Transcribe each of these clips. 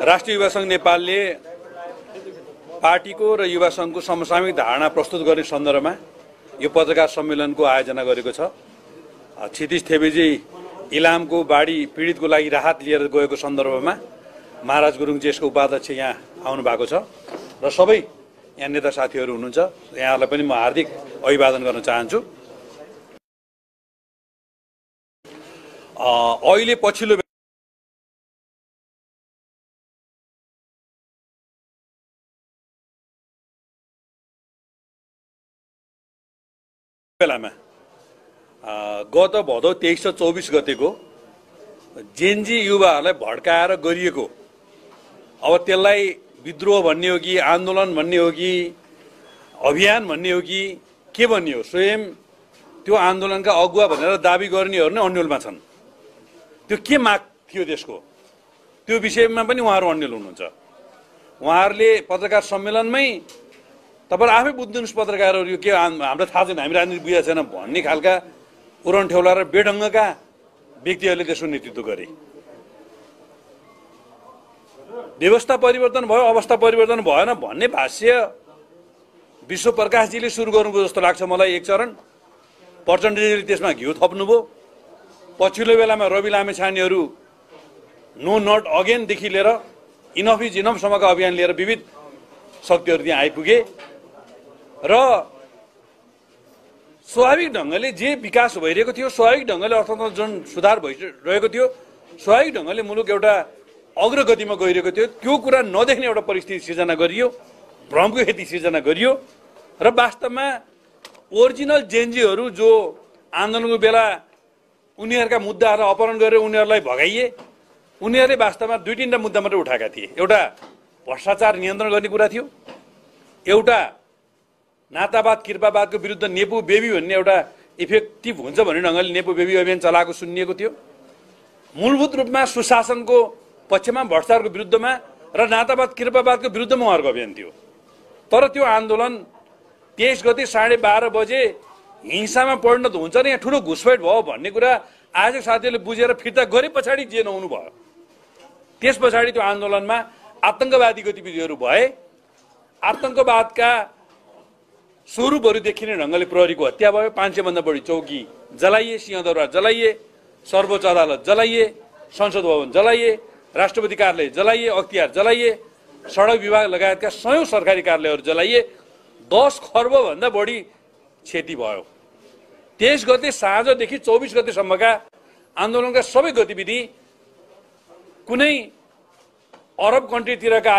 राष्ट्रिय युवा संघ नेपालले पार्टीको र युवा संघको समसामयिक धारणा प्रस्तुत गर्ने सन्दर्भमा यो पत्रकार सम्मेलनको आयोजना गरेको छ। क्षितिज थेबेजी इलामको बाढी पीडितको लागि राहत लिएर गएको सन्दर्भमा महाराज गुरुङ जेसको उपाध्यक्ष यहाँ आउनु भएको छ र सबै यहाँ नेता साथीहरू हुनुहुन्छ। यहाँहरूलाई पनि म हार्दिक अभिवादन गर्न चाहन्छु। अहिले पछिल्लो बेलामा गत भदौ 23 र 24 गतेको जेनजी युवाहरूलाई भड्काएर गरिएको, अब त्यसलाई विद्रोह भन्ने हो कि आन्दोलन भन्ने हो कि अभियान भन्ने हो कि के भन्ने हो, स्वयं त्यो आन्दोलनका अगुवा भनेर दाबी गर्नेहरू नै अन्यलमा छन्। त्यो के माग थियो देशको, त्यो विषयमा पनि उहाँहरू अन्यल हुनुहुन्छ। उहाँहरूले पत्रकार सम्मेलनमै तपाईहरु आफै बुझ्दिनुस् पत्रकारहरू यो के हामीलाई थाहा छैन, हामी राजनीति बुझेको छैन भन्ने खालका उरनठेउला र बेढङ्गका व्यक्तिहरूले त्यसको नेतृत्व गरे। व्यवस्था परिवर्तन भयो, अवस्था परिवर्तन भएन भन्ने भाष्य विश्व प्रकाशजीले सुरु गर्नुभयो जस्तो लाग्छ मलाई। एक चरण प्रचण्डजीले त्यसमा घिउ थप्नुभयो। पछिल्लो बेलामा रवि लामेछानेहरू नो नट अगेनदेखि लिएर इनफ इज इनफसम्मका अभियान लिएर विविध शक्तिहरू त्यहाँ आइपुगे र स्वाभाविक ढङ्गले जे विकास भइरहेको थियो, स्वाभाविक ढङ्गले अर्थतन्त्र जुन सुधार भइरहेको थियो, स्वाभाविक ढङ्गले मुलुक एउटा अग्रगतिमा गइरहेको थियो, त्यो कुरा नदेख्ने एउटा परिस्थिति सिर्जना गरियो, भ्रमको खेती सिर्जना गरियो र वास्तवमा ओरिजिनल जेनजीहरू जो आन्दोलनको बेला उनीहरूका मुद्दाहरूलाई अपहरण गरेर उनीहरूलाई भगाइए, उनीहरूले वास्तवमा दुई तीनवटा मुद्दा मात्रै उठाएका थिए। एउटा भ्रष्टाचार नियन्त्रण गर्ने कुरा थियो, एउटा नातावाद कृपावादको विरुद्ध नेपो बेबी भन्ने एउटा इफेक्टिभ हुन्छ भन्ने ढङ्गले नेपो बेबी अभियान चलाएको सुनिएको थियो। मूलभूत रूपमा सुशासनको पक्षमा भ्रष्टाचारको विरुद्धमा र नातावाद कृपावादको विरुद्धमा उहाँहरूको अभियान थियो। तर त्यो आन्दोलन 23 गते 12:30 बजे हिंसामा परिणत हुन्छ र यहाँ ठुलो घुसपैठ भयो भन्ने कुरा आजको साथीहरूले बुझेर फिर्ता गरे पछाडि जे नहुनु भयो। त्यस पछाडि त्यो आन्दोलनमा आतंकवादी गतिविधिहरू भए, आतंकवादका स्वरूपहरू देखिने ढङ्गले प्रहरीको हत्या भयो, 500 भन्दा बढी चौकी जलाइए, सिंहदरबार जलाइए, सर्वोच्च अदालत जलाइए, संसद भवन जलाइए, राष्ट्रपति कार्यालय जलाइए, अख्तियार जलाइए, सडक विभाग लगायतका सयौं सरकारी कार्यालयहरू जलाइए। 10 खर्ब भन्दा बढी क्षति भयो। 23 गते साँझदेखि 24 गतेसम्मका आन्दोलनका सबै गतिविधि कुनै अरब कन्ट्रीतिरका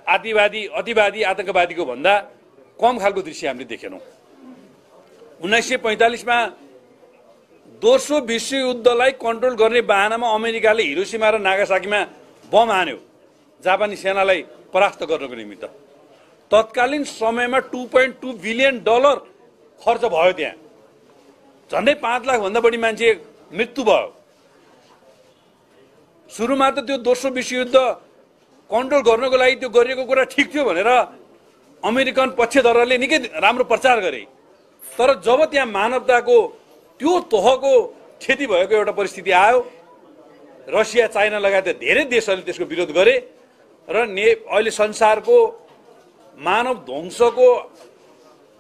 अतिवादी आतंकवादीको भन्दा कम खालको दृश्य हामीले देखेनौँ। 1945 मा दोस्रो विश्वयुद्धलाई कन्ट्रोल गर्ने बाहनामा अमेरिकाले हिरोसिमा र नागासाकीमा बम हान्यो जापानी सेनालाई परास्त गर्नको निमित्त। तत्कालीन समयमा $2.2 बिलियन खर्च भयो। त्यहाँ झन्डै 5 लाख भन्दा बढी मान्छे मृत्यु भयो। सुरुमा त त्यो दोस्रो विश्वयुद्ध कन्ट्रोल गर्नको लागि त्यो गरिएको कुरा ठिक थियो भनेर अमेरिकन पक्षधरले निकै राम्रो प्रचार गरे। तर जब त्यहाँ मानवताको त्यो तहको क्षति भएको एउटा परिस्थिति आयो, रसिया चाइना लगायत धेरै देशहरूले त्यसको विरोध गरे र अहिले संसारको मानव ध्वंसको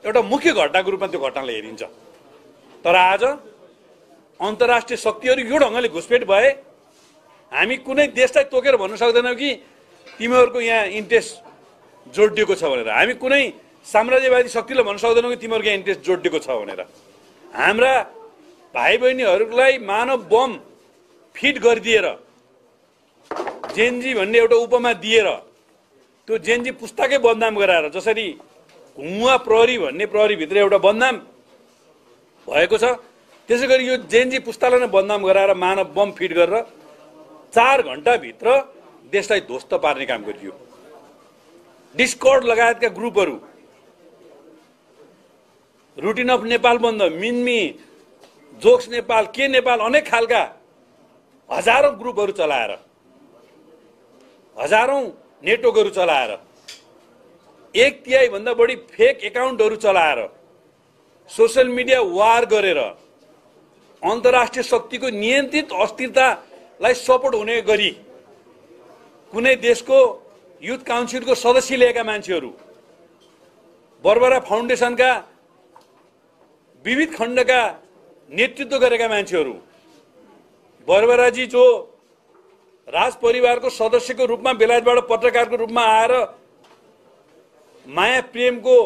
एउटा मुख्य घटनाको रूपमा त्यो घटनालाई हेरिन्छ। तर आज अन्तर्राष्ट्रिय शक्तिहरू यो ढङ्गले घुसपेट भए हामी कुनै देशलाई तोकेर भन्न सक्दैनौँ कि तिमीहरूको यहाँ इन्ट्रेस्ट जोडिएको छ भनेर। हामी कुनै साम्राज्यवादी शक्तिलाई भन्न सक्दैनौँ कि तिमीहरूको यहाँ इन्ट्रेस्ट जोडिएको छ भनेर। हाम्रा भाइ बहिनीहरूलाई मानव बम फिट गरिदिएर जेनजी भन्ने एउटा उपमा दिएर त्यो जेनजी पुस्ताकै बदनाम गराएर, जसरी घुवा प्रहरी भन्ने प्रहरीभित्र एउटा बदनाम भएको छ, त्यसै गरी यो जेनजी पुस्तालाई नै बदनाम गराएर मानव बम फिट गरेर 4 घण्टाभित्र देशलाई ध्वस्त पार्ने काम गरियो। डिस्कर्ड लगायतका ग्रुपहरू, रुटिन अफ नेपाल बन्द, मिन्मी, जोक्स नेपाल, के नेपाल, अनेक खालका हजारौं ग्रुपहरू चलाएर, हजारौं नेटवर्कहरू चलाएर, 1/3 भन्दा बढी फेक एकाउन्टहरू चलाएर, सोशल मिडिया वार गरेर अन्तर्राष्ट्रिय शक्तिको नियन्त्रित अस्थिरतालाई सपोर्ट हुने गरी कुनै देशको युथ काउन्सिलको सदस्य लिएका मान्छेहरू, बरबरा फाउन्डेसनका विविध खण्डका नेतृत्व गरेका मान्छेहरू, बरबराजी जो राज परिवारको सदस्यको रूपमा बेलायतबाट पत्रकारको रूपमा आएर माया प्रेमको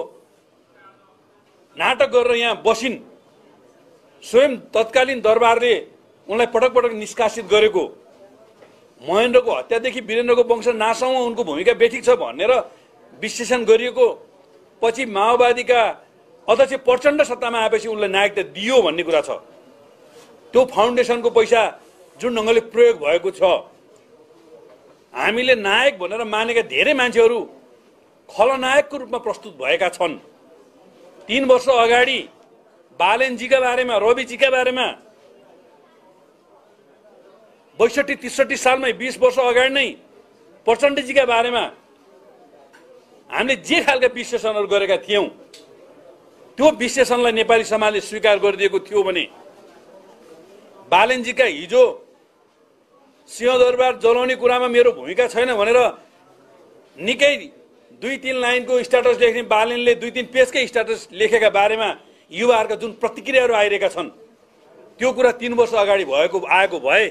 नाटक गरेर यहाँ बसिन्, स्वयं तत्कालीन दरबारले उनलाई पटक पटक निष्कासित गरेको, महेन्द्रको हत्यादेखि वीरेन्द्रको वंश नाशमा उनको भूमिका बेठिक छ भनेर विश्लेषण गरिएको, पछि माओवादीका अध्यक्ष प्रचण्ड सत्तामा आएपछि उनलाई नायकता दियो भन्ने कुरा छ। त्यो फाउन्डेसनको पैसा जुन ढङ्गले प्रयोग भएको छ, हामीले नायक भनेर मानेका धेरै मान्छेहरू खलनायकको रूपमा प्रस्तुत भएका छन्। 3 वर्ष अगाडि बालेनजीका बारेमा, रविजीका बारेमा 62-63 सालमै 20 वर्ष अगाडि नै प्रचण्डजीका बारेमा हामीले जे खालका विश्लेषणहरू गरेका थियौं, त्यो विश्लेषणलाई नेपाली समाजले स्वीकार गरिदिएको थियो भने बालेनजीका हिजो सिंहदरबार जलाउने कुरामा मेरो भूमिका छैन भनेर निकै 2-3 लाइनको स्ट्याटस लेख्ने बालेनले 2-3 पेजकै स्ट्याटस लेखेका बारेमा युवाहरूका जुन प्रतिक्रियाहरू आइरहेका छन्, त्यो कुरा 3 वर्ष अगाडि आएको भए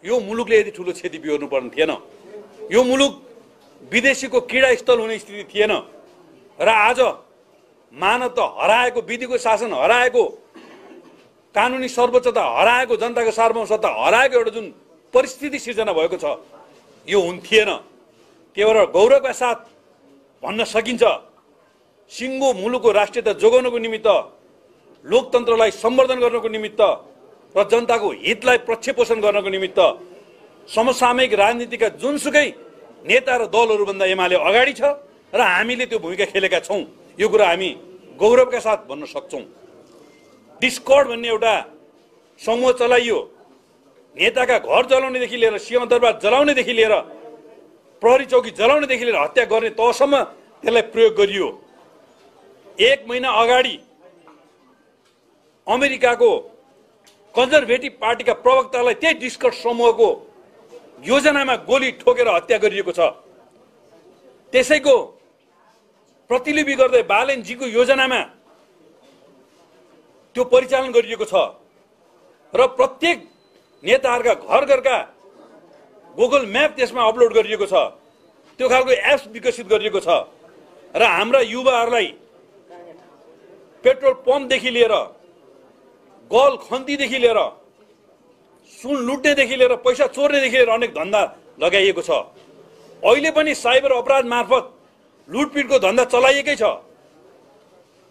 यो मुलुकले यति ठुलो क्षति बिहोर्नु पर्ने थिएन। यो मुलुक विदेशीको क्रीडा स्थल हुने स्थिति थिएन र आज मानवता हराएको, विधिको शासन हराएको, कानुनी सर्वोच्चता हराएको, जनताको सार्वभौमसत्ता हराएको एउटा जुन परिस्थिति सिर्जना भएको छ, यो हुन्थेन। त्यही भएर गौरवका साथ भन्न सकिन्छ, सिङ्गो मुलुकको राष्ट्रियता जोगाउनको निमित्त, लोकतन्त्रलाई सम्वर्धन गर्नको निमित्त र जनताको हितलाई प्रक्षेपोषण गर्नको निमित्त समसामयिक राजनीतिका जुनसुकै नेता र दलहरूभन्दा एमाले अगाडि छ र हामीले त्यो भूमिका खेलेका छौं। यो कुरा हामी गौरवका साथ भन्न सक्छौं। डिस्कर्ड भन्ने एउटा समूह चलाइयो, नेताका घर जलाउनेदेखि लिएर सिंहदरबार जलाउनेदेखि लिएर प्रहरी चौकी जलाउनेदेखि लिएर हत्या गर्ने तहसम्म त्यसलाई प्रयोग गरियो। 1 महिना अगाडि अमेरिकाको कन्जर्भेटिभ पार्टीका प्रवक्तालाई त्यही डिस्कर्ड समूहको योजनामा गोली ठोकेर हत्या गरिएको छ। त्यसैको प्रतिलिपि गर्दै बालेनजीको योजनामा त्यो परिचालन गरिएको छ र प्रत्येक नेताहरूका घर घरका गुगल म्याप त्यसमा अपलोड गरिएको छ, त्यो खालको एप्स विकसित गरिएको छ र हाम्रा युवाहरूलाई पेट्रोल पम्पदेखि लिएर, गल खन्तीदेखि लिएर, सुन लुट्नेदेखि लिएर, पैसा चोर्नेदेखि लिएर अनेक धन्दा लगाइएको छ। अहिले पनि साइबर अपराध मार्फत लुटपिटको धन्दा चलाइएकै छ।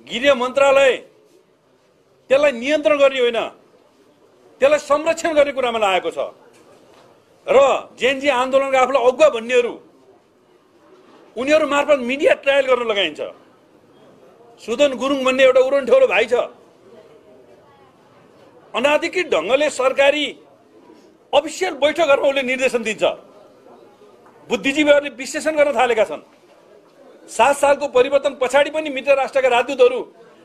गृह मन्त्रालय त्यसलाई नियन्त्रण गर्ने होइन, त्यसलाई संरक्षण गर्ने कुरामा लागेको छ र जेनजी आन्दोलनका आफूलाई अगुवा भन्नेहरू, उनीहरू मार्फत मिडिया ट्रायल गर्न लगाइन्छ। सुदन गुरुङ भन्ने एउटा उरनठेउरो भाइ छ, अनाधिकृत ढङ्गले सरकारी अफिसियल बैठकहरूमा उसले निर्देशन दिन्छ। बुद्धिजीवीहरूले विश्लेषण गर्न थालेका छन्। 7 सालको परिवर्तन पछाडि पनि मित्र राष्ट्रका राजदूतहरू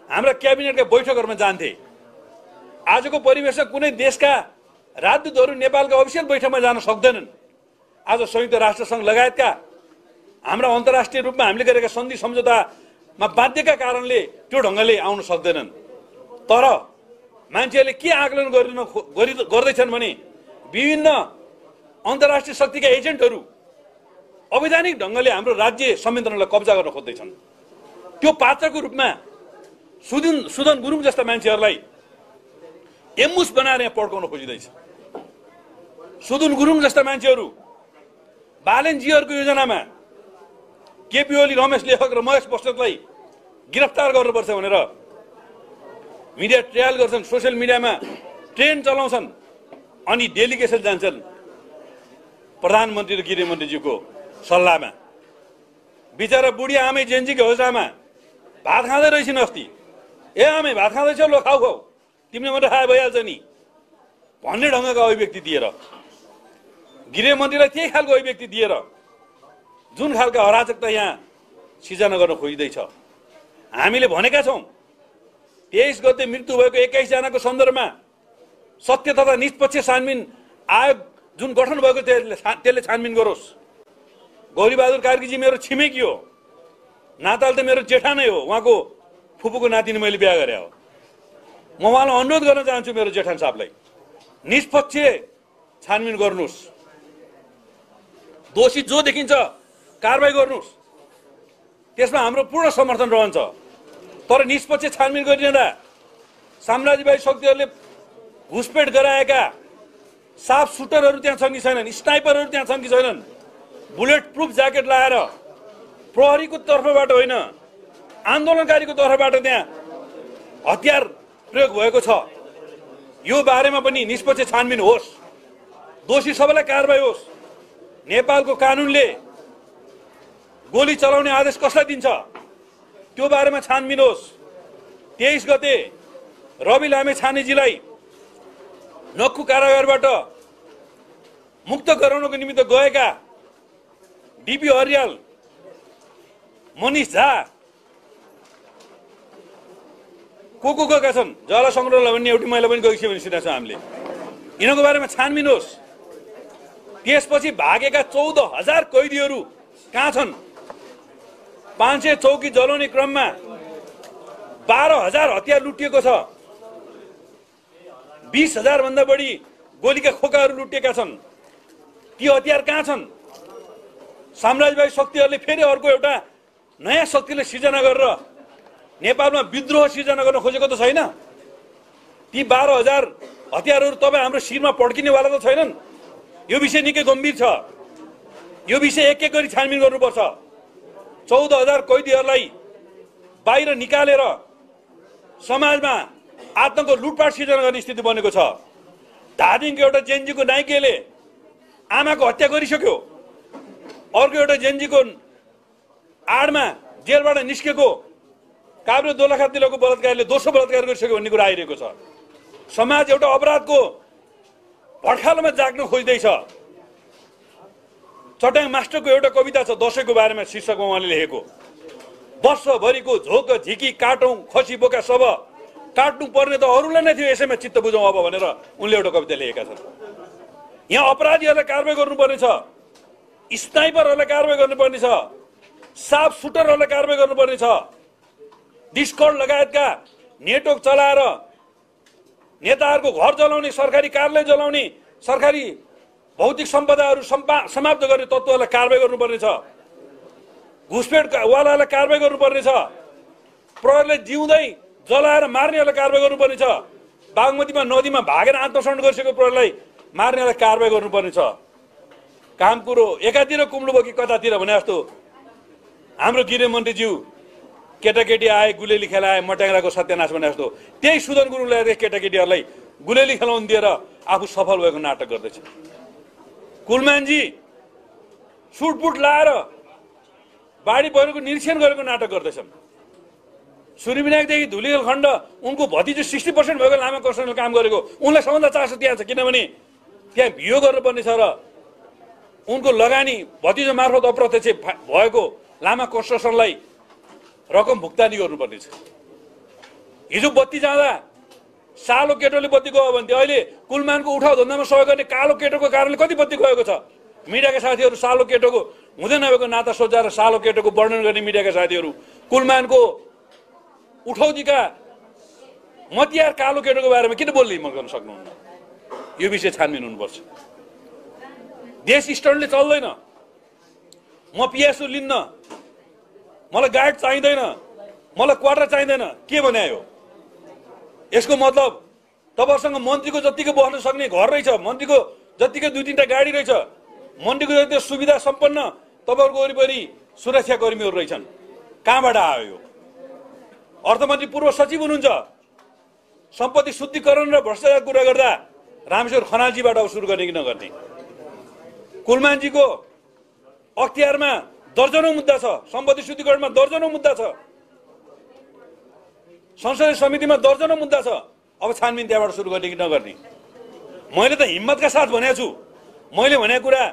हाम्रा क्याबिनेटका बैठकहरूमा जान्थे। आजको परिवेशमा कुनै देशका राजदूतहरू नेपालका अफिसियल बैठकमा जान सक्दैनन्। आज संयुक्त राष्ट्रसङ्घ लगायतका हाम्रा अन्तर्राष्ट्रिय रूपमा हामीले गरेका सन्धि सम्झौतामा बाध्यका कारणले त्यो ढङ्गले आउन सक्दैनन्। तर मान्छेहरूले के आकलन गर्दैछन् भने विभिन्न अन्तर्राष्ट्रिय शक्तिका एजेन्टहरू अवैधानिक ढङ्गले हाम्रो राज्य संयन्त्रलाई कब्जा गर्न खोज्दैछन्। त्यो पात्रको रूपमा सुदन गुरुङ जस्ता मान्छेहरूलाई एम्बुस बनाएर यहाँ पड्काउन खोजिँदैछ। सुदन गुरुङ जस्ता मान्छेहरू बालेनजीहरूको योजनामा केपी ओली, रमेश लेखक र महेश बस्नेतलाई गिरफ्तार गर्नुपर्छ भनेर मिडिया ट्रायल गर्छन्, सोसियल मिडियामा ट्रेन्ड चलाउँछन्, अनि डेलिगेसन जान्छन् प्रधानमन्त्री र गृहमन्त्रीजीको सल्लाहमा। बिचरा बुढी आमै जेनजीको होजामा भात खाँदै रहेछन् अस्ति। ए आमै भात खाँदैछौ, लो खाऊ खाऊ, तिमीले मात्रै खाए भइहाल्छ नि भन्ने ढङ्गका अभिव्यक्ति दिएर, गृहमन्त्रीलाई त्यही खालको अभिव्यक्ति दिएर जुन खालका अराजकता यहाँ सिर्जना गर्न खोजिँदैछ। हामीले भनेका छौँ 23 गते मृत्यु भएको 21 जनाको सन्दर्भमा सत्य तथा निष्पक्ष छानबिन आयोग जुन गठन भएको त्यसले छानबिन गरोस्। गौरीबहादुर कार्कीजी मेरो छिमेकी हो, नाताल त मेरो जेठा नै हो, उहाँको फुपूको नातिनी मैले बिहा गरे हो। म उहाँलाई अनुरोध गर्न चाहन्छु मेरो जेठान साहबलाई, निष्पक्ष छानबिन गर्नुहोस्, दोषी जो देखिन्छ कारबाही गर्नुहोस्, त्यसमा हाम्रो पूर्ण समर्थन रहन्छ। तर निष्पक्ष छानबिन गरिरहँदा साम्राज्यवादी शक्तिहरूले घुसपेट गराएका साफ सुटरहरू त्यहाँ छन् कि छैनन्, स्नाइपरहरू त्यहाँ छन् कि छैनन्, बुलेट प्रुफ ज्याकेट लगाएर प्रहरीको तर्फबाट होइन आन्दोलनकारीको तर्फबाट त्यहाँ हतियार प्रयोग भएको छ। यो बारेमा पनि निष्पक्ष छानबिन होस्, दोषी सबैलाई कारबाही होस्। नेपालको कानुनले गोली चलाउने आदेश कसलाई दिन्छ त्यो बारेमा छानबिन होस्। 23 गते रवि लामेछानेजीलाई नक्खु कारागारबाट मुक्त गराउनको निमित्त गएका डीपी अर्याल, मनिष झा को गएका छन्, जला संग्रहालय भन्ने एउटी महिला पनि गइसक्यो भने सुनेको छ हामीले। यिनको बारेमा छानबिन होस्। त्यसपछि भागेका 14,000 कैदीहरू कहाँ छन्? 500 चौकी जलाउने क्रममा 12,000 हतियार लुटिएको छ, 20,000 भन्दा बढी गोलीका खोकाहरू लुटिएका छन्। ती हतियार कहाँ छन्? साम्राज्यवादी शक्तिहरूले फेरि अर्को एउटा नयाँ शक्तिले सिर्जना गरेर नेपालमा विद्रोह सिर्जना गर्न खोजेको त छैन? ती 12,000 हतियारहरू तपाईँ हाम्रो शिरमा पड्किनेवाला त छैनन्? यो विषय निकै गम्भीर छ। यो विषय एक एक गरी छानबिन गर्नुपर्छ। 14,000 कैदीहरूलाई बाहिर निकालेर समाजमा आतंक लुटपाट सिर्जना गर्ने स्थिति बनेको छ। धादिङको एउटा जेएनजीको नाइकेले आमाको हत्या गरिसक्यो, अर्को एउटा जेएनजीको आडमा जेलबाट निस्केको काभ्रे दोलखा जिल्लाको बलात्कारले दोस्रो बलात्कार गरिसक्यो भन्ने कुरा आइरहेको छ। समाज एउटा अपराधको भड्खालोमा जाग्न खोज्दैछ। चट्याङ मास्टरको एउटा कविता छ दशैंको बारेमा, शीर्षकमा उहाँले लेखेको, वर्षभरिको झोक झिकी काटौँ खसी बोका सब, काट्नु पर्ने त अरूलाई नै थियो यसैमा चित्त बुझौँ अब भनेर उनले एउटा कविता लेखेका छन्। यहाँ अपराधीहरूलाई कारबाही गर्नुपर्ने छ, स्नाइपरहरूलाई कारबाही गर्नुपर्ने छ, साफ सुटरहरूलाई कारबाही गर्नुपर्ने छ। डिस्कर्ड लगायतका नेटवर्क चलाएर नेताहरूको घर जलाउने, सरकारी कार्यालय जलाउने, सरकारी भौतिक सम्पदाहरू समाप्त गर्ने तत्त्वहरूलाई कारबाही गर्नुपर्ने छ। घुसपेटवालाहरूलाई कारबाही गर्नुपर्ने छ। प्रहरीले जिउँदै जलाएर मार्नेहरूलाई कारबाही गर्नुपर्ने छ। बागमतीमा नदीमा भागेर आत्मसमर्पण गरिसकेको प्रहरीलाई मार्नेहरूलाई कारबाही गर्नुपर्ने छ। काम कुरो एकातिर कुम्लो बोकी कतातिर भने जस्तो हाम्रो गृहमन्त्रीज्यू केटाकेटी आए गुलेली खेलाए मट्याङ्ग्राको सत्यानाश भने जस्तो त्यही सुदन गुरुङले केटाकेटीहरूलाई गुलेली खेलाउन दिएर आफू सफल भएको नाटक गर्दैछ। कुलमानजी सुटपुट लाएर बाढी पहिरोको निरीक्षण गरेको नाटक गर्दैछन्। सूर्यविनायकदेखि धुलीखेल खण्ड उनको भतिजो 60% भएको लामा कन्स्ट्रक्सनले काम गरेको, उनलाई सबभन्दा चासो त्यहाँ छ, किनभने त्यहाँ भियो गर्नुपर्ने छ र उनको लगानी भतिजो मार्फत अप्रत्यक्ष भएको लामा कन्स्ट्रक्सनलाई रकम भुक्तानी गर्नुपर्ने छ। हिजो बत्ती जाँदा सालो केटोले बत्ती गयो भने अहिले कुलमानको उठाउ धन्दामा सहयोग गर्ने कालो केटोको कारणले कति बत्ती गएको छ? मिडियाका साथीहरू सालो केटोको हुँदै नभएको नाता सोचाएर सालो केटोको वर्णन गर्ने मिडियाका साथीहरू कुलमानको उठौतीका मतियार कालो केटोको बारेमा किन बोल्दै गर्न सक्नुहुन्न? यो विषय छानबिन हुनुपर्छ। देश स्टन्टले चल्दैन। म पिएसओ लिन्न, मलाई गाइड चाहिँदैन, मलाई क्वार्टर चाहिँदैन के भने हो? यसको मतलब तपाईसँग मन्त्रीको जतिको बस्न सक्ने घर रहेछ, मन्त्रीको जतिको 2-3टा गाडी रहेछ, मन्त्रीको जति सुविधा सम्पन्न तपाईहरुको वरिपरि सुरक्षाकर्मीहरू रहेछन्। कहाँबाट आयो यो? अर्थमन्त्री पूर्व सचिव हुनुहुन्छ। सम्पत्ति शुद्धिकरण र भ्रष्टाचारको कुरा गर्दा रामेश्वर खनालजीबाट सुरु गर्ने कि नगर्ने? कुलमानजीको अख्तियारमा दर्जनौं मुद्दा छ, सम्पत्ति शुद्धिकरणमा दर्जनौं मुद्दा छ, संसदीय समितिमा दर्जनौं मुद्दा छ। अब छानबिन त्यहाँबाट सुरु गर्ने कि नगर्ने? मैले त हिम्मतका साथ भनेको छु। मैले भनेको कुरा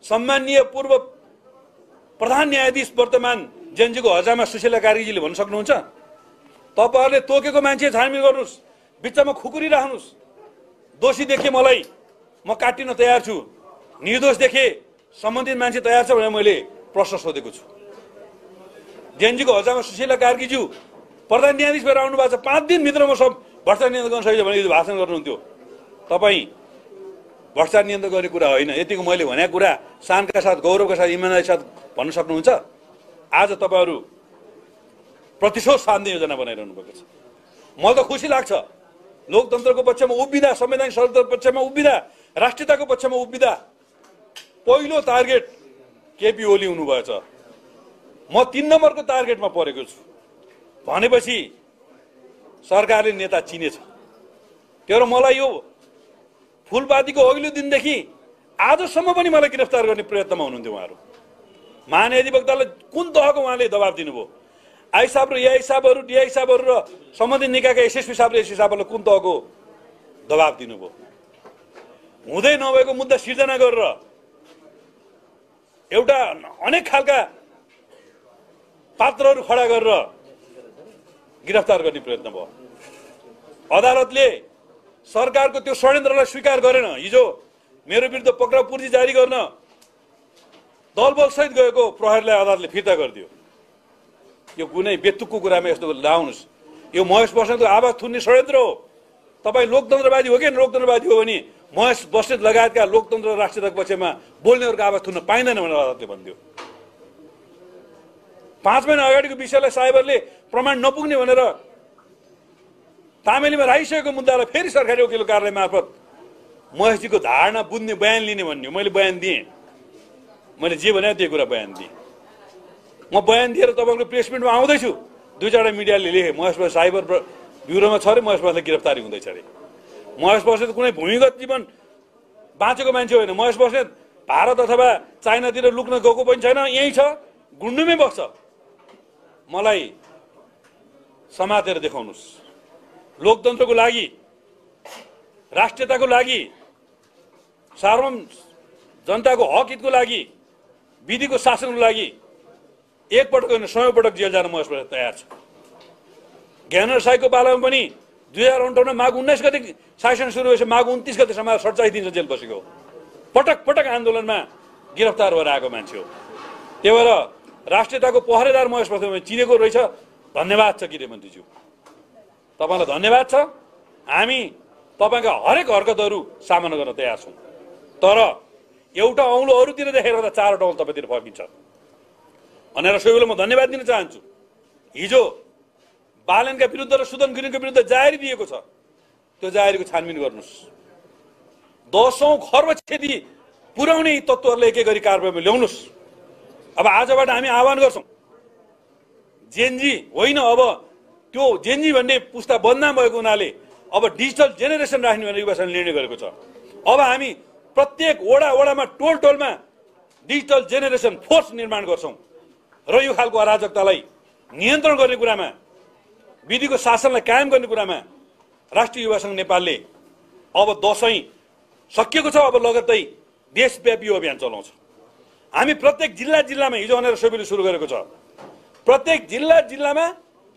सम्माननीय पूर्व प्रधान न्यायाधीश वर्तमान जेएनजीको हजामा सुशीला कार्कीजीले भन्न सक्नुहुन्छ? तपाईहरुले तोकेको मान्छे छानबिन गर्नुस्, बिचमा खुकुरी राख्नुस्, दोषी देखे मलाई म काटिन तयार छु, निर्दोष देखे सम्बन्धित मान्छे तयार छ भनेर मैले प्रश्न सोधेको छु। जेएनजीको हजारमा सुशीला कार्कीज्यू प्रधान न्यायाधीश भएर आउनु भएको छ, 5 दिनभित्रमा सब भ्रष्टाचार नियन्त्रण गर्न सकिन्छ भने भाषण गर्नुहुन्थ्यो। तपाईँ भ्रष्टाचार नियन्त्रण गर्ने कुरा होइन, यतिको मैले भनेको कुरा शानका साथ, गौरवका साथ, इमानदारी साथ भन्न सक्नुहुन्छ। आज तपाईँहरू प्रतिशोध साध्ने योजना बनाइरहनु भएको छ। मलाई त खुसी लाग्छ, लोकतन्त्रको पक्षमा उभिँदा, संवैधानिक स्वतन्त्रताको पक्षमा उभिँदा, राष्ट्रियताको पक्षमा उभिँदा पहिलो टार्गेट केपी ओली हुनुभएछ। म 3 नम्बरको टार्गेटमा परेको छु भनेपछि सरकारले नेता चिनेछ। तर मलाई यो फुलपातीको अघिल्लो दिनदेखि आजसम्म पनि मलाई गिरफ्तार गर्ने प्रयत्नमा हुनुहुन्थ्यो उहाँहरू। महाधिवक्तालाई कुन तहको उहाँले दबाब दिनुभयो? आई साहब र एआई साहबहरू, डिआई साहबहरू र सम्बन्धित निकायका एसएसपी साहब र एसपी साहबहरूलाई कुन तहको दबाब दिनुभयो? हुँदै नभएको मुद्दा सिर्जना गरेर एउटा अनेक खालका पात्रहरू खडा गरेर गिरफ्तार गर्ने प्रयत्न भयो। अदालतले सरकारको त्यो षड्यन्त्रलाई स्वीकार गरेन। हिजो मेरो विरुद्ध पक्राउ पूर्जी जारी गर्न दलबलसहित गएको प्रहरीलाई अदालतले फिर्ता गरिदियो। यो कुनै बेतुकको कुरामा यस्तो लाउनुहोस्। यो महेश बस्नेतको आवाज थुन्ने षड्यन्त्र हो। तपाईँ लोकतन्त्रवादी हो कि लोकतन्त्रवादी हो भने महेश बस्नेत लगायतका लोकतन्त्र र राष्ट्रियताको पक्षमा बोल्नेहरूको आवाज थुन्न पाइँदैन भनेर अदालतले भनिदियो। 5 महिना अगाडिको विषयलाई साइबरले प्रमाण नपुग्ने भनेर तामेलीमा राखिसकेको मुद्दालाई फेरि सरकारी वकिल कार्यालय मार्फत महेशजीको धारणा बुझ्ने, बयान लिने भन्ने। मैले बयान दिएँ, मैले जे भने त्यो कुरा बयान दिएँ। म बयान दिएर तपाईँको प्रेस मिटमा आउँदैछु, 2-4 मिडियाले लेखे महेश बस्नेत साइबर ब्युरोमा छ अरे, महेश बस्नेत गिरफ्तारी हुँदैछ अरे। महेश बस्नेत कुनै भूमिगत जीवन बाँचेको मान्छे होइन। महेश बस्नेत भारत अथवा चाइनातिर लुक्न गएको पनि छैन, यहीँ छ, गुन्डुमै बस्छ। मलाई समातेर देखाउनुहोस्। लोकतन्त्रको लागि, राष्ट्रियताको लागि, सार्वभौम जनताको हक हितको लागि, विधिको शासनको लागि एकपटक होइन 100 पटक जेल जान महेश बस्नेत तयार छ। ज्ञानेन्द्र साईको पालामा पनि 2058 माघ 19 गते शासन सुरु भएपछि माघ 29 गतेसम्म 47 दिन जेल बसेको। पटक पटक आन्दोलनमा गिरफ्तार भएर आएको मान्छे हो। त्यही भएर राष्ट्रियताको पहरेदार महेश बस्नेत चिनेको रहेछ। धन्यवाद छ गृहमन्त्रीज्यू, तपाईँलाई धन्यवाद छ। हामी तपाईँका हरेक हरकतहरू सामना गर्न तयार छौँ। तर एउटा औँलो अरूतिर देखेर त 4वटा औँलो तपाईँतिर फर्किन्छ भनेर सबैलाई म धन्यवाद दिन चाहन्छु। हिजो बालनका विरुद्ध र सुदन गुरुङको विरुद्ध जाहेरी दिएको छ, त्यो जाहेरीको छानबिन गर्नुहोस्। 10औं खर्ब क्षति पुर्याउने तत्त्वहरूलाई एक एक गरी कारबाहीमा ल्याउनुहोस्। अब आजबाट हामी आह्वान गर्छौँ, जेनजी होइन, अब त्यो जेनजी भन्ने पुस्ता बदनाम भएको हुनाले अब डिजिटल जेनेरेसन राख्ने भनेर युवा संघले निर्णय गरेको छ। अब हामी प्रत्येक वडामा, टोल टोलमा डिजिटल जेनेरेसन फोर्स निर्माण गर्छौँ र यो खालको अराजकतालाई नियन्त्रण गर्ने कुरामा, विधिको शासनलाई कायम गर्ने कुरामा राष्ट्रिय युवा संघ नेपालले अब दशैं सकिएको छ, अब लगत्तै देशव्यापी अभियान चलाउँछ। हामी प्रत्येक जिल्लामा हिजो भनेर सबैले सुरु गरेको छ। प्रत्येक जिल्लामा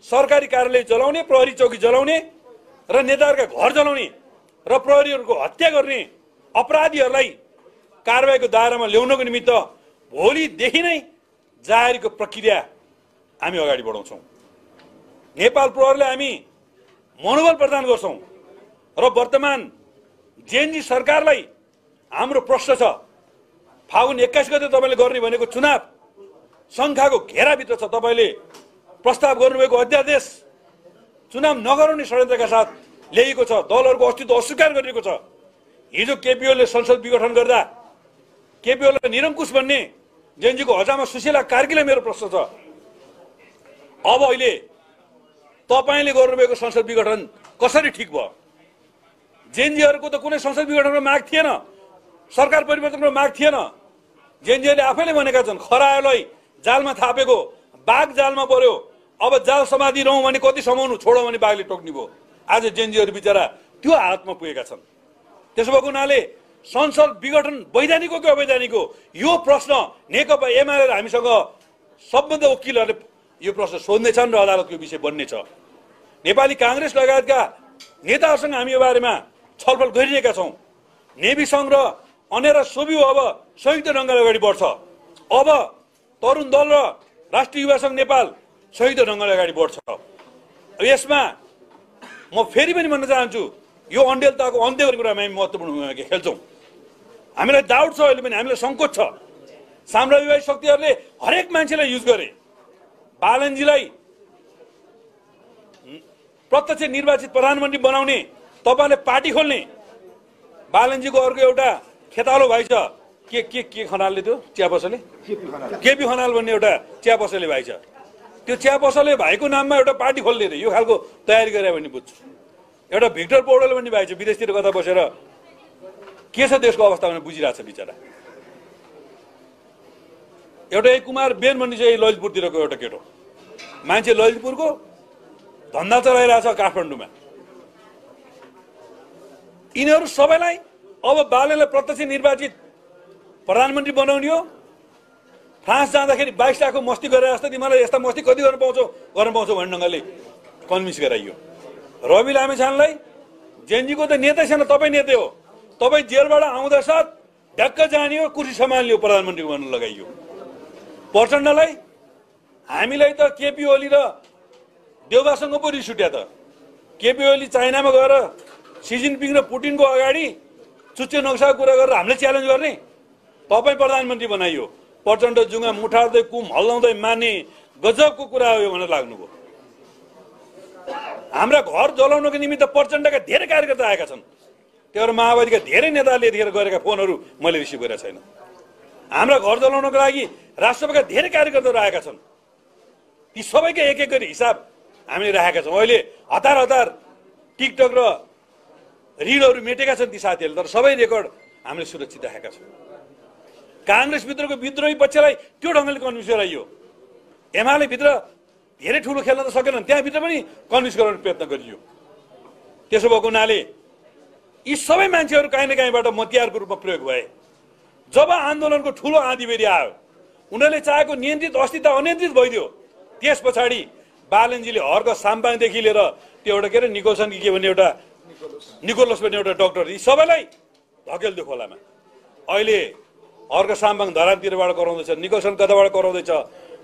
सरकारी कार्यालय जलाउने, प्रहरी चौकी जलाउने र नेताहरूका घर जलाउने र प्रहरीहरूको हत्या गर्ने अपराधीहरूलाई कारबाहीको दायरामा ल्याउनको निमित्त भोलिदेखि नै जाहेरीको प्रक्रिया हामी अगाडि बढाउँछौँ। नेपाल प्रहरीलाई हामी मनोबल प्रदान गर्छौँ र वर्तमान जेएनजी सरकारलाई हाम्रो प्रश्न छ, फागुन 21 गते तपाईँले गर्ने भनेको चुनाव सङ्ख्याको घेराभित्र छ। तपाईँले प्रस्ताव गर्नुभएको अध्यादेश चुनाव नगराउने षड्यन्त्रका साथ ल्याइएको छ। दलहरूको अस्तित्व अस्वीकार गरिएको छ। हिजो केपीओले संसद विघटन गर्दा केपीओलाई निरङ्कुश भन्ने जेएनजीको हजामा सुशीला कार्कीलाई मेरो प्रश्न छ, अब अहिले तपाईँले गर्नुभएको संसद विघटन कसरी ठिक भयो? जेएनजीहरूको त कुनै संसद विघटनको माग थिएन, सरकार परिवर्तनको माग थिएन। जेएनजीले आफैले भनेका छन्, खरायोलाई जालमा थापेको बाघ जालमा पर्यो, अब जाल समाधि रहौँ भने कति समाउनु, छोडौँ भने बाघले टोक्ने भयो। आज जेएनजीहरू बिचरा त्यो हालतमा पुगेका छन्। त्यसो भएको हुनाले संसद विघटन वैधानिक हो कि अवैधानिक हो, यो प्रश्न नेकपा एमाले र हामीसँग सम्बन्ध वकिलहरूले यो प्रश्न सोध्नेछन् र अदालतको विषय बन्नेछ। नेपाली काङ्ग्रेस लगायतका नेताहरूसँग हामी यो बारेमा छलफल गरिरहेका छौँ। नेभी सङ्घ र अनेरा सोभियो अब संयुक्त ढङ्गले अगाडि बढ्छ। अब तरुण दल र राष्ट्रिय युवा सङ्घ नेपाल संयुक्त ढङ्गले अगाडि बढ्छ। यसमा म फेरि पनि भन्न चाहन्छु, यो अन्डेलताको अन्त्य गर्ने कुरामा हामी महत्त्वपूर्ण भूमिका खेल्छौँ। हामीलाई डाउट छ, अहिले पनि हामीलाई सङ्कोच छ। साम्राज्यवादी शक्तिहरूले हरेक मान्छेलाई युज गरे। बालनजीलाई प्रत्यक्ष निर्वाचित प्रधानमन्त्री बनाउने, तपाईँले पार्टी खोल्ने। बालनजीको अर्को एउटा खेतालो भाइ छ, के खनालले, त्यो चिया पसले केपी खनाल भन्ने एउटा चिया पसले भाइ छ। त्यो चिया पसले भाइको नाममा एउटा पार्टी खोल्ने रे, यो खालको तयारी गरे भन्ने बुझ्छु। एउटा भिक्टर पौडेल भन्ने भाइ छ, विदेशतिर कता बसेर के छ देशको अवस्था भने बुझिरहेछ बिचरा। एउटा एक कुमार बेन भन्ने चाहिँ ललितपुरतिरको एउटा केटो मान्छे, ललितपुरको धन्दा चलाइरहेछ काठमाडौँमा। यिनीहरू सबैलाई अब बालनलाई प्रत्यक्ष निर्वाचित प्रधानमन्त्री बनाउने हो। फ्रान्स जाँदाखेरि 22 लाखको मस्ती गरेर जस्तो तिमीलाई यस्ता मस्ती कति गर्न पाउँछौ भन्ने ढङ्गले कन्भिन्स गराइयो। रवि लामिछानेलाई जेएनजीको त नेतै छैन, तपाईँ नेतै हो, तपाईँ जेलबाट आउँदा साथ ढ्याक्क जाने हो, कुर्सी सम्हाल्ने हो, प्रधानमन्त्री बन्न लगाइयो। प्रचण्डलाई हामीलाई त केपी ओली र देउबासँग पो रिस उठ्या त। केपी ओली चाइनामा गएर सी जिनपिङ र पुटिनको अगाडि चुच्चे नक्साको कुरा गरेर हामीले च्यालेन्ज गर्ने, तपाईँ प्रधानमन्त्री बनाइयो। प्रचण्ड जुङ्गा मुठार्दै कुम हल्लाउँदै माने गजबको कुरा हो यो भनेर लाग्नुभयो। हाम्रा घर जलाउनको निमित्त प्रचण्डका धेरै कार्यकर्ता आएका छन्। त्यो माओवादीका धेरै नेताले यतिखेर गरेका फोनहरू मैले रिसिभ गरेको छैन। हाम्रा घर जलाउनको लागि राष्ट्रसभाका धेरै कार्यकर्ताहरू आएका छन्। ती सबैका एक एक गरी हिसाब हामीले राखेका छौँ। अहिले हतार हतार टिकटक र रिलहरू मेटेका छन् ती साथीहरूले, तर सबै रेकर्ड हामीले सुरक्षित राखेका छौँ। काङ्ग्रेसभित्रको विद्रोही पक्षलाई त्यो ढङ्गले कन्भिन्स गराइयो। एमाले भित्र धेरै ठुलो खेल्न त सकेनन्, त्यहाँभित्र पनि कन्भिन्स गराउने प्रयत्न गरियो। त्यसो भएको हुनाले यी सबै मान्छेहरू काहीँ न काहीँबाट मतियारको रूपमा प्रयोग भए। जब आन्दोलनको ठुलो आँधीबेहरी आयो, उनीहरूले चाहेको नियन्त्रित अस्तित्व अनियन्त्रित भइदियो। त्यस पछाडि बालनजीले हर्क साम्पाङदेखि लिएर त्यो एउटा के अरे निकोल्सन के भन्ने एउटा निकोलस भन्ने एउटा डक्टर, यी सबैलाई धकेल्दियो खोलामा। अहिले हर्क साम्पाङ धरानतिरबाट कराउँदैछ, निकोल्सन कताबाट कराउँदैछ,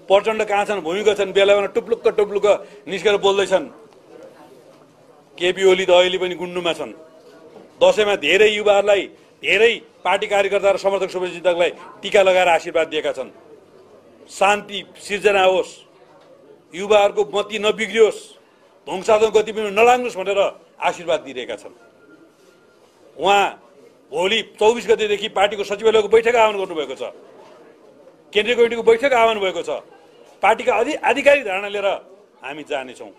प्रचण्ड कहाँ छन्, भूमिगत छन्, बेला बेला टुप्लुक्क टुप्लुक्क निस्केर बोल्दैछन्। केपी ओली त अहिले पनि गुन्डुमा छन्। दसैँमा धेरै युवाहरूलाई, धेरै पार्टी कार्यकर्ता र समर्थक शुभचिन्तकलाई टिका लगाएर आशीर्वाद दिएका छन्। शान्ति सिर्जना होस्, युवाहरूको मती नबिग्रियोस्, ध्वंसात्मक गतिविधि नलाग्नुहोस् भनेर आशीर्वाद दिइरहेका छन्। उहाँ भोलि 24 गतेदेखि पार्टीको सचिवालयको बैठक आह्वान गर्नुभएको छ, केन्द्रीय कमिटीको बैठक आह्वान भएको छ। पार्टीका आधिकारिक धारणा लिएर हामी जानेछौँ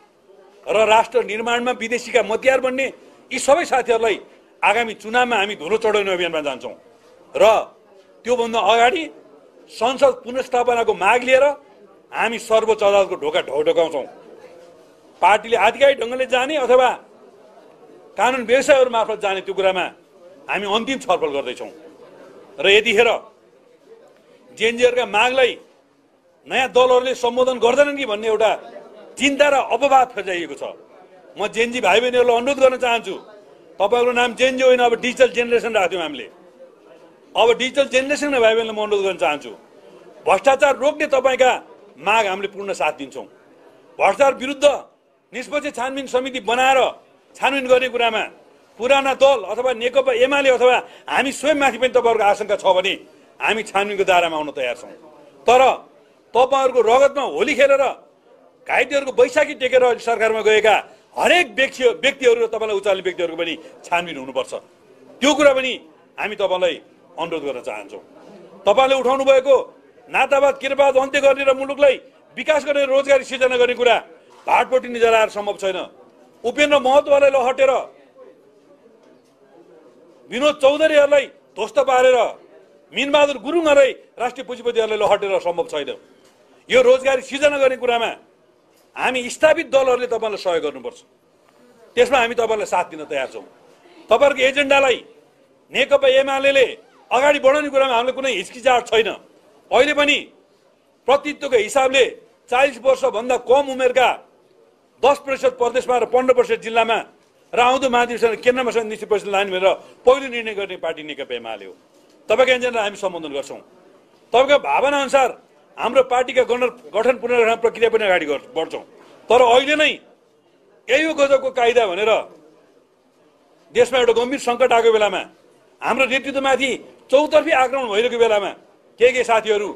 र राष्ट्र निर्माणमा विदेशीका मतियार बन्ने यी सबै साथीहरूलाई आगामी चुनावमा हामी धुलो चढाउने अभियानमा जान्छौँ र त्योभन्दा अगाडि संसद पुनर्स्थापनाको माग लिएर हामी सर्वोच्च अदालतको ढोका ढोकाउँछौँ। पार्टीले आधिकारिक ढङ्गले जाने अथवा कानुन व्यवसायहरू मार्फत जाने त्यो कुरामा हामी अन्तिम छलफल गर्दैछौँ र यतिखेर जेएनजीहरूका मागलाई नयाँ दलहरूले सम्बोधन गर्दैनन् कि भन्ने एउटा चिन्ता र अपवाद फैलाइएको छ। म जेएनजी भाइ बहिनीहरूलाई अनुरोध गर्न चाहन्छु, तपाईँको नाम जेएनजी होइन, अब डिजिटल जेनेरेसन राख्थ्यौँ हामीले, अब डिजिटल जेनेरेसनका भाइ बहिनीलाई म अनुरोध गर्न चाहन्छु, भ्रष्टाचार रोक्ने तपाईँका माग हामीले पूर्ण साथ दिन्छौँ। भ्रष्टाचार विरुद्ध निष्पक्ष छानबिन समिति बनाएर छानबिन गर्ने कुरामा पुराना दल अथवा नेकपा एमाले अथवा हामी स्वयंमाथि पनि तपाईँहरूको आशंका छ भने हामी छानबिनको दायरामा आउन तयार छौँ। तर तपाईँहरूको रगतमा होली खेलेर घाइतेहरूको बैशाखी टेकेर सरकारमा गएका हरेक व्यक्तिहरू र तपाईँलाई उचाल्ने व्यक्तिहरूको पनि छानबिन हुनुपर्छ। त्यो कुरा पनि हामी तपाईँलाई अनुरोध गर्न चाहन्छौँ। तपाईँले उठाउनु भएको नातावाद किरावाद अन्त्य गर्ने र मुलुकलाई विकास गर्ने, रोजगारी सिर्जना गर्ने कुरा भाटपट्टि निजलाएर सम्भव छैन। उपेन्द्र महतोलाई लहटेर विनोद चौधरीहरूलाई ध्वस्त पारेर मिनबहादुर गुरुङहरूलाई राष्ट्रिय पुँजीपतिहरूलाई लहटेर सम्भव छैन। यो रोजगारी सिर्जना गर्ने कुरामा हामी स्थापित दलहरूले तपाईँलाई सहयोग गर्नुपर्छ। त्यसमा हामी तपाईँलाई साथ दिन तयार छौँ। तपाईँहरूको एजेन्डालाई नेकपा एमाले अगाडि बढाउने कुरामा हामीलाई कुनै हिचकिचाहट छैन। अहिले पनि प्रतिनिधित्वको हिसाबले 40 वर्षभन्दा कम उमेरका 10% प्रदेशमा र 15% जिल्लामा र आउँदो महाधिवेशन केन्द्रमा निश्चित परिषद लाने भनेर पहिलो निर्णय गर्ने पार्टी नेकपा एमाले हो। तपाईँको एजेन्डालाई हामी सम्बोधन गर्छौँ। तपाईँको भावना अनुसार हाम्रो पार्टीका गठन पुनर्गठन प्रक्रिया पनि अगाडि बढ्छौँ। तर अहिले नै यही हो गजबको कायदा भनेर देशमा एउटा गम्भीर सङ्कट आएको बेलामा हाम्रो नेतृत्वमाथि चौतर्फी आक्रमण भइरहेको बेलामा के साथीहरू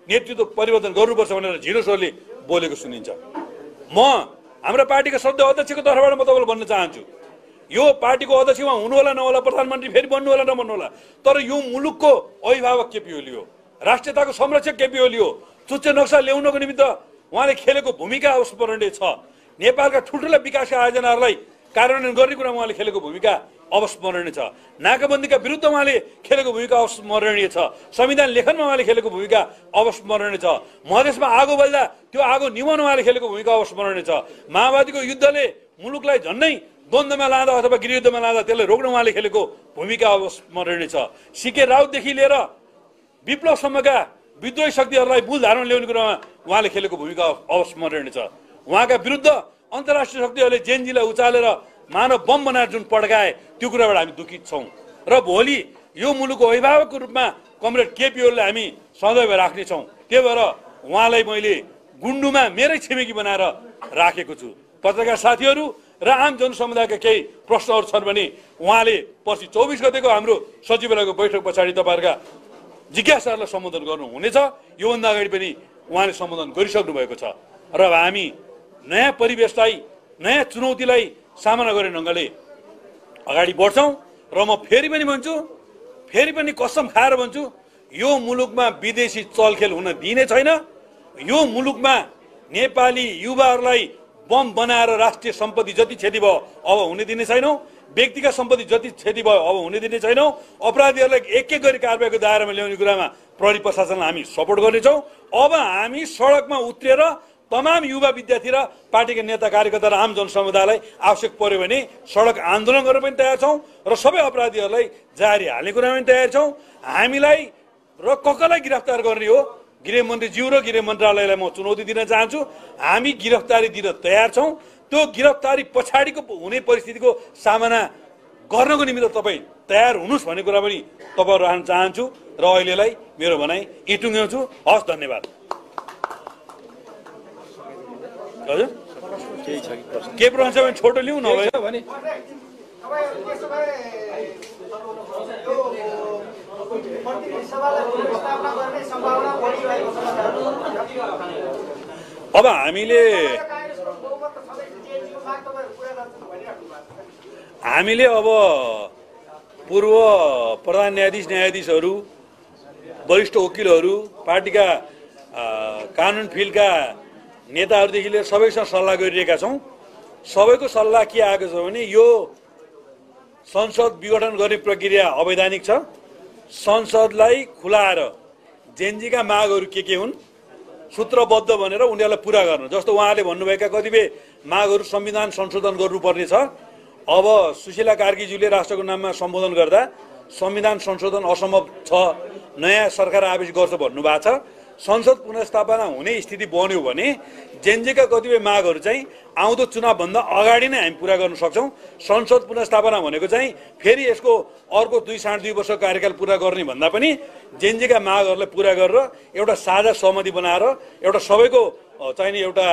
नेतृत्व परिवर्तन गर्नुपर्छ भनेर झिनो स्वरले बोलेको सुनिन्छ। म हाम्रो पार्टीका सदस्य अध्यक्षको तर्फबाट म तपाईँलाई भन्न चाहन्छु, यो पार्टीको अध्यक्ष उहाँ हुनुहोला नहोला, प्रधानमन्त्री फेरि बन्नुहोला नबन्नुहोला, तर यो मुलुकको अभिभावक केपी ओली हो, राष्ट्रियताको संरक्षक केपी ओली हो। चुच्चे नक्सा ल्याउनको निमित्त उहाँले खेलेको भूमिका अविस्मरणीय छ। नेपालका ठुल्ठुला विकासका आयोजनाहरूलाई कार्यान्वयन गर्ने कुरा उहाँले खेलेको भूमिका अविस्मरणीय छ। नाकाबन्दीका विरुद्ध उहाँले खेलेको भूमिका अविस्मरणीय छ। संविधान लेखनमा उहाँले खेलेको भूमिका अविस्मरणीय छ। मधेसमा आगो बल्दा त्यो आगो निभाउन उहाँले खेलेको भूमिका अविस्मरणीय छ। माओवादीको युद्धले मुलुकलाई झन्नै द्वन्द्वमा लाँदा अथवा गृहयुद्धमा लाँदा त्यसलाई रोक्न उहाँले खेलेको भूमिका अविस्मरणीय छ। सीके राउतदेखि लिएर विप्लवसम्मका विद्रोही शक्तिहरूलाई मूल धारमा ल्याउने कुरामा उहाँले खेलेको भूमिका अविस्मरणीय छ। उहाँका विरुद्ध अन्तर्राष्ट्रिय शक्तिहरूले जेएनजीलाई उचालेर मानव बम बनाएर जुन पड्काए त्यो कुराबाट हामी दुखित छौँ र भोलि यो मुलुकको अभिभावकको रूपमा कमरेड केपी ओलीलाई हामी सदैव राख्नेछौँ। त्यही भएर उहाँलाई मैले गुन्डुमा मेरै छिमेकी बनाएर राखेको छु। पत्रकार साथीहरू र आम जनसमुदायका केही प्रश्नहरू छन् भने उहाँले पर्सि 24 गतेको हाम्रो सचिवालयको बैठक पछाडि तपाईँहरूका जिज्ञासाहरूलाई सम्बोधन गर्नुहुनेछ। योभन्दा अगाडि पनि उहाँले सम्बोधन गरिसक्नु भएको छ र हामी नयाँ परिवेशलाई नयाँ चुनौतीलाई सामना गर्ने ढङ्गले अगाडि बढ्छौँ। र म फेरि पनि भन्छु, फेरि पनि कसम खाएर भन्छु, यो मुलुकमा विदेशी चलखेल हुन दिइने छैन। यो मुलुकमा नेपाली युवाहरूलाई बम बनाएर राष्ट्रिय सम्पत्ति जति क्षति भयो अब हुने दिने छैनौँ। व्यक्तिगत सम्पत्ति जति क्षति भयो अब हुने दिने छैनौँ। अपराधीहरूलाई एक एक गरी कारबाहीको दायरामा ल्याउने कुरामा प्रहरी प्रशासनलाई हामी सपोर्ट गर्नेछौँ। अब हामी सडकमा उत्रिएर तमाम युवा विद्यार्थी र पार्टीका नेता कार्यकर्ता र आम जनसमुदायलाई आवश्यक पर्यो भने सडक आन्दोलन गर्न पनि तयार छौँ र सबै अपराधीहरूलाई जारी हाल्ने कुरामा पनि तयार छौँ। हामीलाई र कसलाई गिरफ्तार गर्ने हो, गृहमन्त्रीज्यू र गृह मन्त्रालयलाई म चुनौती दिन चाहन्छु। हामी गिरफ्तारी दिन तयार छौँ। त्यो गिरफ्तारी पछाडिको हुने परिस्थितिको सामना गर्नको निमित्त तपाईँ तयार हुनुहोस् भन्ने कुरा पनि तपाईँहरू राख्न चाहन्छु र अहिलेलाई मेरो भनाइ यी टुङ्ग्याउँछु। हस्, धन्यवाद। हजुर के प्रश्न छ भने छोटो लिउँ नभए भने अब हामीले अब पूर्व प्रधान न्यायाधीशहरू, वरिष्ठ वकिलहरू, पार्टीका कानुन फिल्डका नेताहरूदेखि लिएर सबैसँग सल्लाह गरिरहेका छौँ। सबैको सल्लाह के आएको छ भने यो संसद विघटन गर्ने प्रक्रिया अवैधानिक छ। संसदलाई खुलाएर जेएनजीका मागहरू के हुन् सूत्रबद्ध भनेर उनीहरूलाई पुरा गर्न, जस्तो उहाँले भन्नुभएका कतिपय मागहरू संविधान संशोधन गर्नुपर्ने छ। अब सुशीला कार्कीज्यूले राष्ट्रको नाममा सम्बोधन गर्दा संविधान संशोधन असम्भव छ, नयाँ सरकार आवेश गर्छ भन्नुभएको छ। संसद पुनर्स्थापना हुने स्थिति बन्यो भने जेएनजीका कतिपय मागहरू चाहिँ आउँदो चुनावभन्दा अगाडि नै हामी पुरा गर्न सक्छौँ। संसद पुनर्स्थापना भनेको चाहिँ फेरि यसको अर्को 2-2.5 वर्ष कार्यकाल पुरा गर्ने भन्दा पनि जेएनजीका मागहरूलाई पुरा गरेर एउटा साझा सहमति बनाएर एउटा सबैको चाहिने एउटा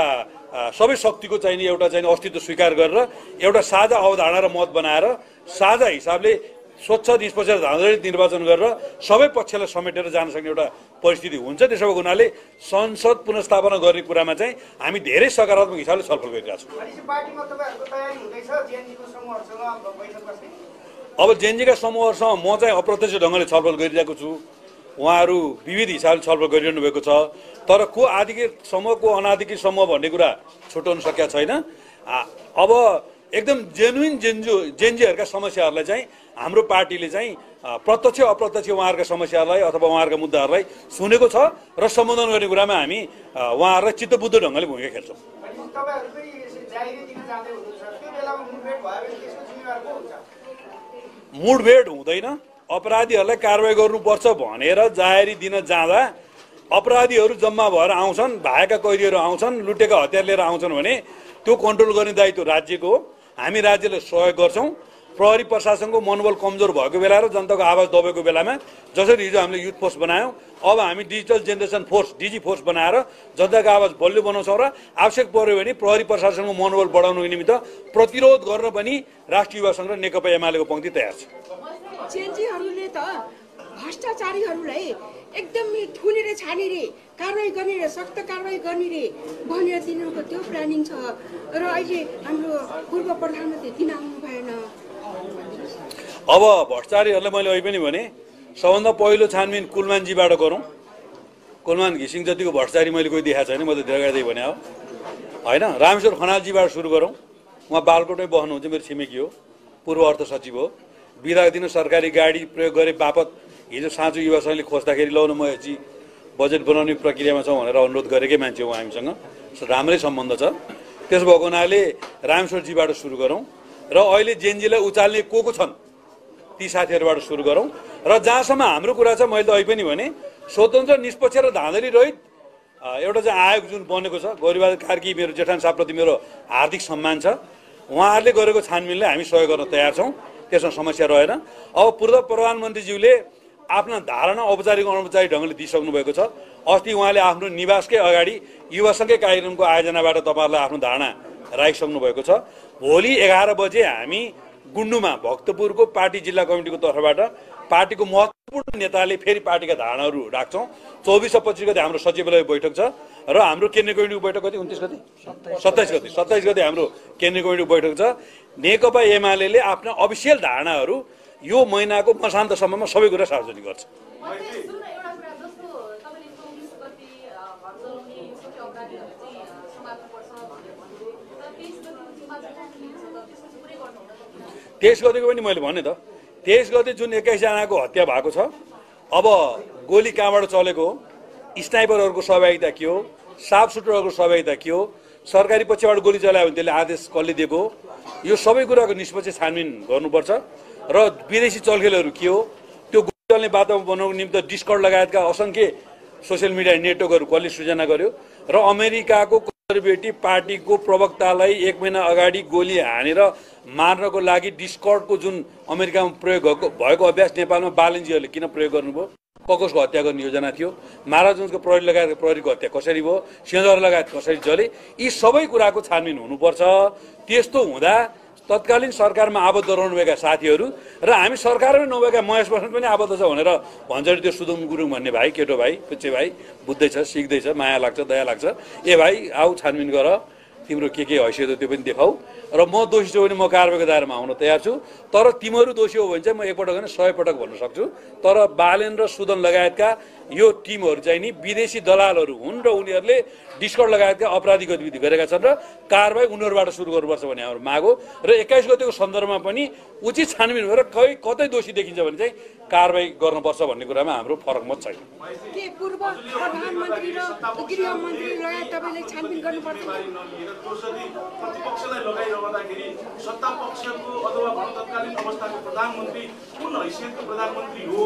सबै शक्तिको चाहिने एउटा चाहिने अस्तित्व स्वीकार गरेर एउटा साझा अवधारणा र मत बनाएर साझा हिसाबले स्वच्छ निष्पक्ष आधारित निर्वाचन गरेर सबै पक्षलाई समेटेर जान सक्ने एउटा परिस्थिति हुन्छ। त्यसो भएको हुनाले संसद पुनर्स्थापना गर्ने कुरामा चाहिँ हामी धेरै सकारात्मक हिसाबले छलफल गरिरहेका छौँ। अब जेएनजीका समूहहरूसँग म चाहिँ अप्रत्यक्ष ढङ्गले छलफल गरिरहेको छु। उहाँहरू विविध हिसाबले छलफल गरिरहनु भएको छ। तर को अधिकृत समूह को अनाधिकृत समूह भन्ने कुरा छुट्याउन सकेका छैन। अब एकदम जेन्युइन जेएनजीहरूका समस्याहरूलाई चाहिँ हाम्रो पार्टीले चाहिँ प्रत्यक्ष अप्रत्यक्ष उहाँहरूका समस्याहरूलाई अथवा उहाँहरूका मुद्दाहरूलाई सुनेको छ र सम्बोधन गर्ने कुरामा हामी उहाँहरूलाई चित्तबुद्ध ढङ्गले भूमिका खेल्छौँ। मुठभेड हुँदैन। अपराधीहरूलाई कारवाही गर्नुपर्छ भनेर जाहेरी दिन जाँदा अपराधीहरू जम्मा भएर आउँछन्, भागेका कैदीहरू आउँछन्, लुटेका हतियार लिएर आउँछन् भने त्यो कन्ट्रोल गर्ने दायित्व राज्यको हो। हामी राज्यले सहयोग गर्छौँ। प्रहरी प्रशासनको मनोबल कमजोर भएको बेला र जनताको आवाज दबेको बेलामा जसरी हिजो हामीले युथ फोर्स बनायौँ, अब हामी digital generation force digi force बनाएर जनताको आवाज बलियो बनाउँछौँ र आवश्यक पर्यो भने प्रहरी प्रशासनको मनोबल बढाउनको निमित्त प्रतिरोध गर्न पनि राष्ट्रिय युवा सङ्घ र नेकपा एमालेको पङ्क्ति तयार छ। जेएनजीहरूले त भ्रष्टाचारीहरूलाई एकदमै थुनेर छानेर कारवाही गर्ने रे, सख्त कारवाही गर्ने रे भनेर तिनीहरूको त्यो प्लानिङ छ र अहिले हाम्रो पूर्व प्रधानमन्त्री किन आउनु भएन? अब भ्रष्टाचारीहरूलाई मैले अहिले पनि भने सबभन्दा पहिलो छानबिन कुलमानजीबाट गरौँ। कुलमान घिसिङ जतिको भ्रष्टाचारी मैले कोही देखाएको छैन, म त देखाउँदै भने हो होइन। रामेश्वर खनालजीबाट सुरु गरौँ। उहाँ बालकोटमै बस्नुहुन्छ, मेरो छिमेकी हो, पूर्व अर्थ सचिव हो। बिदा दिन सरकारी गाडी प्रयोग गरे बापत हिजो साँचो युवा सङ्घले खोज्दाखेरि लौ न म यची बजेट बनाउने प्रक्रियामा छौँ भनेर अनुरोध गरेकै मान्छे हो हामीसँग, राम्रै सम्बन्ध छ। त्यसो भएको हुनाले रामेश्वरजीबाट सुरु गरौँ र अहिले जेएनजीलाई उचाल्ने को छन् ती साथीहरूबाट सुरु गरौँ। र जहाँसम्म हाम्रो कुरा छ, मैले त अहिले पनि भने स्वतन्त्र निष्पक्ष र धाँधली रहित एउटा चाहिँ आयोग जुन बनेको छ, गौरीबहादुर कार्की मेरो जेठान साहबप्रति मेरो हार्दिक सम्मान छ। उहाँहरूले गरेको छानबिनलाई हामी सहयोग गर्न तयार छौँ, त्यसमा समस्या रहेन। अब पूर्व प्रधानमन्त्रीज्यूले आफ्ना धारणा औपचारिक अनौपचारिक ढङ्गले दिइसक्नु भएको छ। अस्ति उहाँले आफ्नो निवासकै अगाडि युवा सङ्घकै कार्यक्रमको आयोजनाबाट तपाईँहरूलाई आफ्नो धारणा राखिसक्नु भएको छ। भोलि 11 बजे हामी गुन्डुमा भक्तपुरको पार्टी जिल्ला कमिटीको तर्फबाट पार्टीको महत्त्वपूर्ण नेताले फेरि पार्टीका धारणाहरू राख्छौँ। 24 र 25 गते हाम्रो सचिवालय बैठक छ र हाम्रो केन्द्रीय कमिटीको बैठक कति 29 गते 27 गते हाम्रो केन्द्रीय कमिटीको बैठक छ। नेकपा एमाले आफ्ना अफिसियल धारणाहरू यो महिनाको मसान्तसम्ममा सबै कुरा सार्वजनिक गर्छ। तेइस गतेको पनि मैले भने त 23 गते जुन 21 जनाको हत्या भएको छ, अब गोली कहाँबाट चलेको हो, स्नाइपरहरूको सहभागिता के हो, साफ सुटरहरूको सहभागिता के हो, सरकारी पक्षबाट गोली चलायो भने त्यसले आदेश कसले दिएको हो, यो सबै कुराको निष्पक्ष छानबिन गर्नुपर्छ। र विदेशी चलखेलहरू के हो, त्यो गोली चल्ने वातावरण बनाउनको निम्ति डिस्कर्ड लगायतका असङ्ख्य सोसियल मिडिया नेटवर्कहरू कसले सृजना गर्यो र अमेरिकाको कन्जर्भेटिभ पार्टीको प्रवक्तालाई 1 महिना अगाडि गोली हानेर मार्नको लागि डिस्कर्डको जुन अमेरिकामा प्रयोग भएको अभ्यास नेपालमा बालनजीहरूले किन प्रयोग गर्नुभयो, कसको हत्या गर्ने योजना थियो, महाराजगञ्जको प्रहरी लगायत प्रहरीको हत्या कसरी भयो, सिंहदर लगायत कसरी चले, यी सबै कुराको छानबिन हुनुपर्छ। त्यस्तो हुँदा तत्कालीन सरकारमा आबद्ध रहनुभएका साथीहरू र हामी सरकारमै नभएका महेश बस्नेत पनि आबद्ध छ भनेर भन्छ त्यो सुदुम गुरुङ भन्ने भाइ, केटो भाइ, पुच्चे भाइ बुझ्दैछ, सिक्दैछ, माया लाग्छ, दया लाग्छ, ए भाइ आऊ छानबिन गर, तिम्रो के हैसियत हो त्यो पनि देखाऊ र म दोषी छु भने म कारबाहीको दायरामा आउन तयार छु। तर तिमीहरू दोषी हो भने चाहिँ म एकपटक होइन 100 पटक भन्न सक्छु। तर बालेन र सुदन लगायतका यो टिमहरू चाहिँ नि विदेशी दलालहरू हुन् र उनीहरूले डिस्कर्ड लगायतका अपराधिक गतिविधि गरेका छन् र कारबाही उनीहरूबाट सुरु गर्नुपर्छ भन्ने हाम्रो माग हो। र 21 गतेको सन्दर्भमा पनि उचित छानबिन भएर कतै दोषी देखिन्छ भने चाहिँ कारबाही गर्नुपर्छ भन्ने कुरामा हाम्रो फरक मत छैन। के पूर्व प्रधानमन्त्री र गृहमन्त्री लगायत तपाईँले छानबिन गर्नुपर्छ? प्रतिपक्षलाई लगाइरहँदाखेरि सत्ता पक्षको अथवा तत्कालीन अवस्थाको प्रधानमन्त्री कुन हैसियतको प्रधानमन्त्री हो,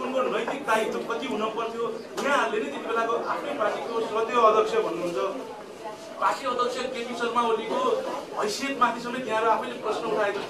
उनको नैतिक दायित्व कति हुन पर्थ्यो, यहाँहरूले नै त्यति बेलाको आफ्नै पार्टीको सदैव अध्यक्ष भन्नुहुन्छ, पार्टी अध्यक्ष केपी शर्मा ओलीको हैसियतमाथि समेत यहाँहरू आफैले प्रश्न उठाए जस्तो